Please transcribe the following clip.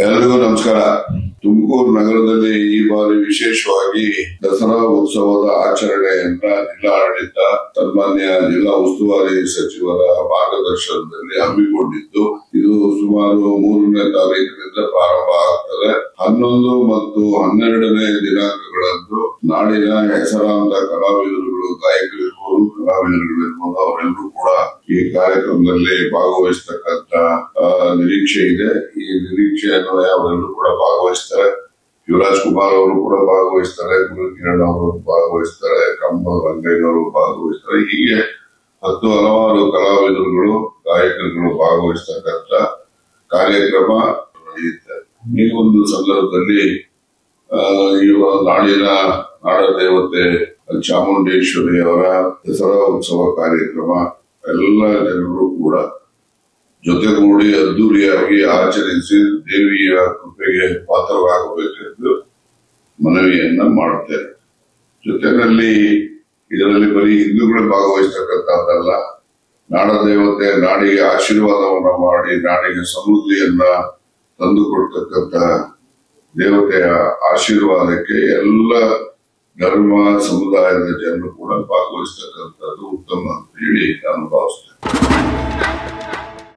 ಎಲ್ಲರಿಗೂ ನಮಸ್ಕಾರ. ತುಮಕೂರು ನಗರದಲ್ಲಿ ಈ ಬಾರಿ ವಿಶೇಷವಾಗಿ ದಸರಾ ಉತ್ಸವದ ಆಚರಣೆಯನ್ನ ಜಿಲ್ಲಾಡಳಿತ ಸನ್ಮಾನ್ಯ ಜಿಲ್ಲಾ ಉಸ್ತುವಾರಿ ಸಚಿವರ ಮಾರ್ಗದರ್ಶನದಲ್ಲಿ ಹಮ್ಮಿಕೊಂಡಿದ್ದು, ಇದು ಸುಮಾರು 3ನೇ ತಾರೀಕಿನಿಂದ ಪ್ರಾರಂಭ ಆಗ್ತದೆ. 11 ಮತ್ತು 12ನೇ ದಿನಾಂಕಗಳಂದು ನಾಡಿನ ಹೆಸರಾಂತ ಕಲಾವಿದರುಗಳು, ಗಾಯಕರಿರ್ಬೋದು, ಕಲಾವಿದರುಗಳಿರ್ಬೋದು, ಅವರೆಲ್ಲರೂ ಕೂಡ ಈ ಕಾರ್ಯಕ್ರಮದಲ್ಲಿ ಭಾಗವಹಿಸತಕ್ಕಂತ ನಿರೀಕ್ಷೆ ಇದೆ. ಈ ನಿರೀಕ್ಷೆಯನ್ನು ಅವರೆಲ್ಲರೂ ಕೂಡ ಭಾಗವಹಿಸ್ತಾರೆ. ಶಿವರಾಜ್ ಕುಮಾರ್ ಅವರು ಕೂಡ ಭಾಗವಹಿಸ್ತಾರೆ, ಗುರುಕಿರಣ್ ಅವರು ಭಾಗವಹಿಸ್ತಾರೆ, ಕಂಬಲ್ ರಂಗಯ್ಯನವರು ಭಾಗವಹಿಸ್ತಾರೆ. ಹೀಗೆ ಹಲವಾರು ಕಲಾವಿದರುಗಳು, ಗಾಯಕರುಗಳು ಭಾಗವಹಿಸ್ತಕ್ಕಂತ ಕಾರ್ಯಕ್ರಮ ನಡೆಯುತ್ತೆ. ಈ ಒಂದು ಸಂದರ್ಭದಲ್ಲಿ ನಾಡಿನ ನಾಡದೇವತೆ ಚಾಮುಂಡೇಶ್ವರಿ ಅವರ ದಸರಾ ಉತ್ಸವ ಕಾರ್ಯಕ್ರಮ ಎಲ್ಲ ಜನರು ಕೂಡ ಜೊತೆಗೂಡಿ ಅದ್ದೂರಿಯಾಗಿ ಆಚರಿಸಿ ದೇವಿಯ ಕೃಪೆಗೆ ಪಾತ್ರರಾಗಬೇಕೆಂದು ಮನವಿಯನ್ನ ಮಾಡುತ್ತೇನೆ. ಜೊತೆಯಲ್ಲಿ ಇದರಲ್ಲಿ ಬರೀ ಹಿಂದೂಗಳು ಭಾಗವಹಿಸತಕ್ಕಂಥದ್ದಲ್ಲ, ನಾಡದೇವತೆ ನಾಡಿಗೆ ಆಶೀರ್ವಾದವನ್ನ ಮಾಡಿ ನಾಡಿಗೆ ಸಮೃದ್ಧಿಯನ್ನ ತಂದುಕೊಡ್ತಕ್ಕಂಥ ದೇವತೆಯ ಆಶೀರ್ವಾದಕ್ಕೆ ಎಲ್ಲ ಧರ್ಮ ಸಮುದಾಯದ ಜನರು ಕೂಡ ಭಾಗವಹಿಸತಕ್ಕಂಥದ್ದು ಉತ್ತಮ ಅಂತ ಹೇಳಿ ನಾನು ಭಾವಿಸ್ತೇನೆ.